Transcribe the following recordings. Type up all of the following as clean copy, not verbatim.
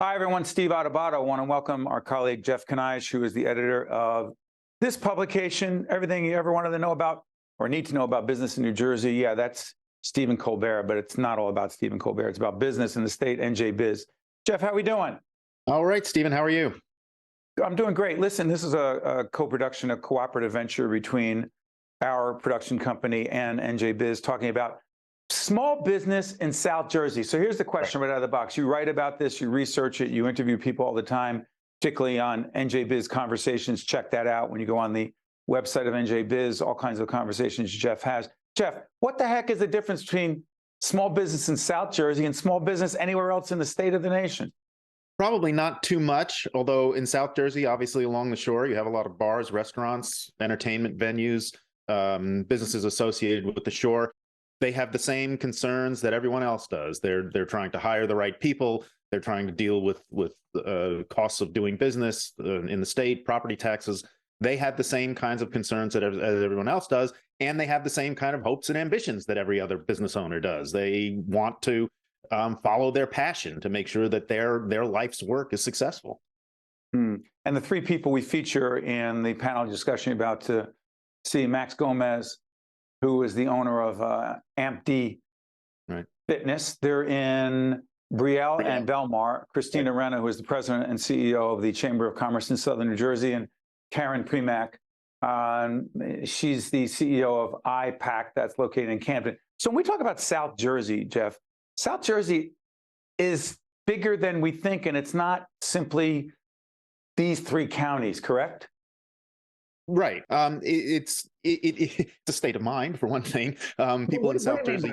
Hi, everyone. Steve Adubato. I want to welcome our colleague, Jeff Kanige, who is the editor of this publication, Everything You Ever Wanted to Know About or Need to Know About Business in New Jersey. Yeah, that's Stephen Colbert, but it's not all about Stephen Colbert. It's about business in the state, NJBIZ. Jeff, how are we doing? All right, Stephen, how are you? I'm doing great. Listen, this is a co-production, a cooperative venture between our production company and NJBIZ, talking about small business in South Jersey. So here's the question right out of the box. You write about this, you research it, you interview people all the time, particularly on NJBIZ Conversations. Check that out when you go on the website of NJBIZ, all kinds of conversations Jeff has. Jeff, what the heck is the difference between small business in South Jersey and small business anywhere else in the state of the nation? Probably not too much, although in South Jersey, obviously along the shore, you have a lot of bars, restaurants, entertainment venues, businesses associated with the shore. They have the same concerns that everyone else does. They're trying to hire the right people. They're trying to deal with costs of doing business in the state, property taxes. They have the same kinds of concerns that as everyone else does, and they have the same kind of hopes and ambitions that every other business owner does. They want to follow their passion to make sure that their life's work is successful. And the three people we feature in the panel discussion about to see Max Gomez, who is the owner of AmpD Fitness. They're in Brielle and Belmar. Christina Renna, who is the president and CEO of the Chamber of Commerce in Southern New Jersey, and Karen Premack. She's the CEO of IPAC, that's located in Camden. So when we talk about South Jersey, Jeff, South Jersey is bigger than we think, and it's not simply these three counties, correct? Right. It's a state of mind, for one thing. People in South Jersey.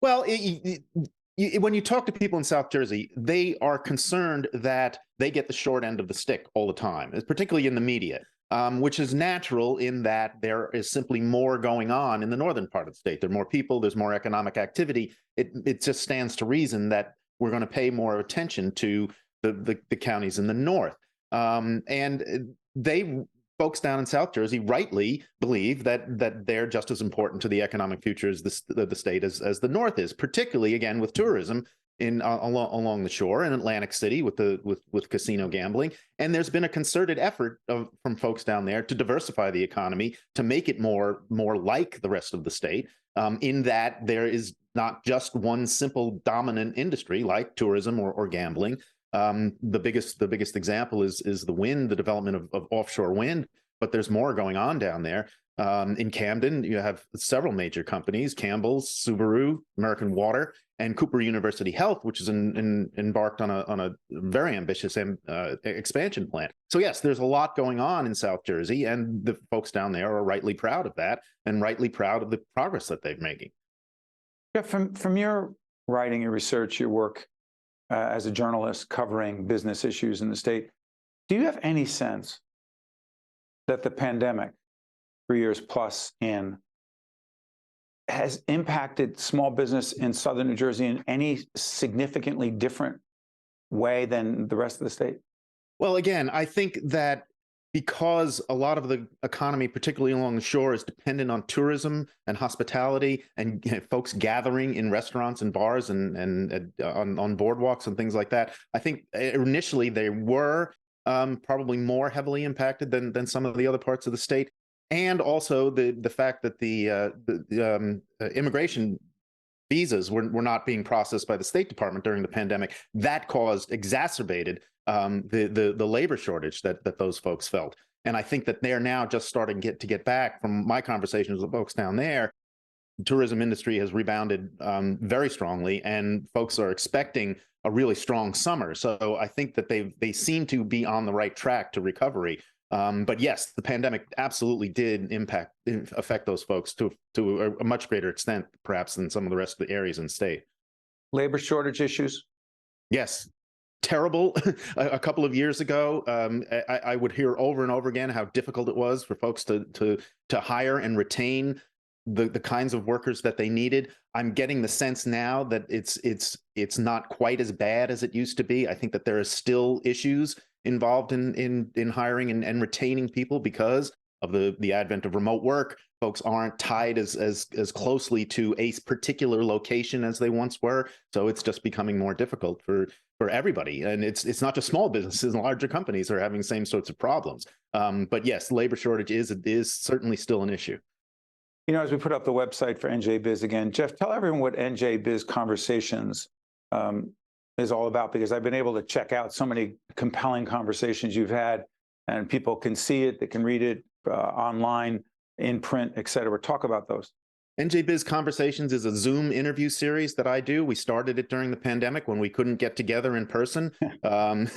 Well, when you talk to people in South Jersey, they are concerned that they get the short end of the stick all the time, particularly in the media, which is natural in that there is simply more going on in the northern part of the state. There are more people, there's more economic activity. It just stands to reason that we're going to pay more attention to the counties in the north. And folks down in South Jersey rightly believe that they're just as important to the economic future as the state as the North is, particularly, again, with tourism along the shore in Atlantic City with casino gambling. And there's been a concerted effort from folks down there to diversify the economy, to make it more like the rest of the state, in that there is not just one simple dominant industry like tourism or gambling. The biggest example is the development of offshore wind, but there's more going on down there. In Camden, you have several major companies: Campbell's, Subaru, American Water, and Cooper University Health, which is embarked on a very ambitious expansion plan. So yes, there's a lot going on in South Jersey, and the folks down there are rightly proud of that and rightly proud of the progress that they're making. Yeah, from your writing, your research, your work as a journalist covering business issues in the state, do you have any sense that the pandemic, 3 years plus in, has impacted small business in Southern New Jersey in any significantly different way than the rest of the state? Well, again, I think that because a lot of the economy, particularly along the shore, is dependent on tourism and hospitality and folks gathering in restaurants and bars and on boardwalks and things like that, I think initially they were probably more heavily impacted than some of the other parts of the state. And also the fact that the immigration visas were not being processed by the State Department during the pandemic. That exacerbated the labor shortage that those folks felt. And I think that they're now just starting to get back. From my conversations with folks down there, the tourism industry has rebounded very strongly, and folks are expecting a really strong summer. So I think that they seem to be on the right track to recovery. But yes, the pandemic absolutely did affect those folks to a much greater extent, perhaps, than some of the rest of the areas in the state. Labor shortage issues? Yes. Terrible. A couple of years ago, I would hear over and over again how difficult it was for folks to hire and retain the kinds of workers that they needed. I'm getting the sense now that it's not quite as bad as it used to be. I think that there are still issues involved in hiring and retaining people because of the advent of remote work. Folks aren't tied as closely to a particular location as they once were. So it's just becoming more difficult for everybody. And it's not just small businesses, and larger companies are having the same sorts of problems. But yes, labor shortage is certainly still an issue. You know, as we put up the website for NJBIZ again, Jeff, tell everyone what NJBIZ Conversations is all about, because I've been able to check out so many compelling conversations you've had, and people can see it, they can read it online, in print, et cetera. Talk about those. NJBIZ Conversations is a Zoom interview series that I do. We started it during the pandemic when we couldn't get together in person. And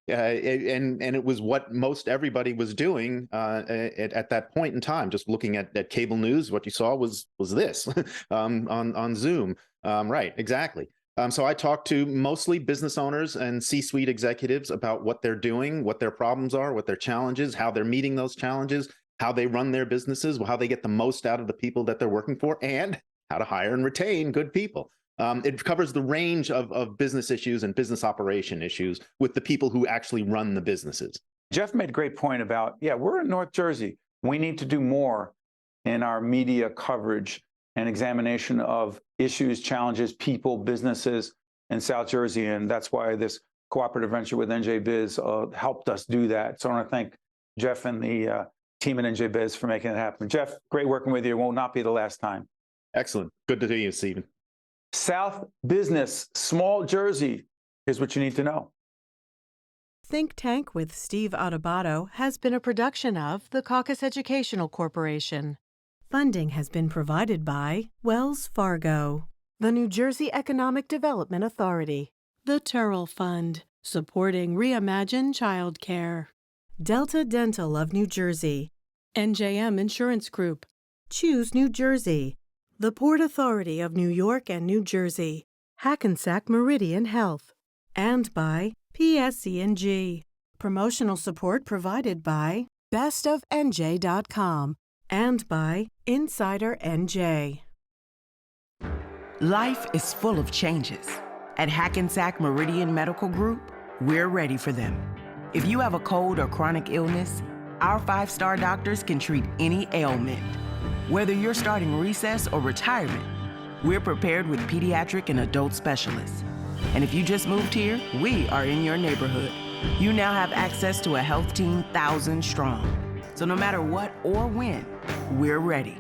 it was what most everybody was doing at that point in time. Just looking at cable news, what you saw was this on Zoom. Right, exactly. So I talk to mostly business owners and C-suite executives about what they're doing, what their problems are, what their challenges, how they're meeting those challenges, how they run their businesses, how they get the most out of the people that they're working for, and how to hire and retain good people. It covers the range of business issues and business operation issues with the people who actually run the businesses. Jeff made a great point about, we're in North Jersey. We need to do more in our media coverage and examination of issues, challenges, people, businesses in South Jersey. And that's why this cooperative venture with NJBIZ helped us do that. So I want to thank Jeff and the team at NJBIZ for making it happen. Jeff, great working with you. It will not be the last time. Excellent. Good to see you, Stephen. South Business, Small Jersey. Here's what you need to know. Think Tank with Steve Adubato has been a production of the Caucus Educational Corporation. Funding has been provided by Wells Fargo, the New Jersey Economic Development Authority, the Turrell Fund, supporting Reimagine Childcare, Delta Dental of New Jersey, NJM Insurance Group, Choose New Jersey, the Port Authority of New York and New Jersey, Hackensack Meridian Health, and by PSC&G. Promotional support provided by bestofnj.com and by Insider NJ. Life is full of changes. At Hackensack Meridian Medical Group, we're ready for them. If you have a cold or chronic illness, our 5-star doctors can treat any ailment. Whether you're starting recess or retirement, we're prepared with pediatric and adult specialists. And if you just moved here, we are in your neighborhood. You now have access to a health team 1,000 strong. So no matter what or when, we're ready.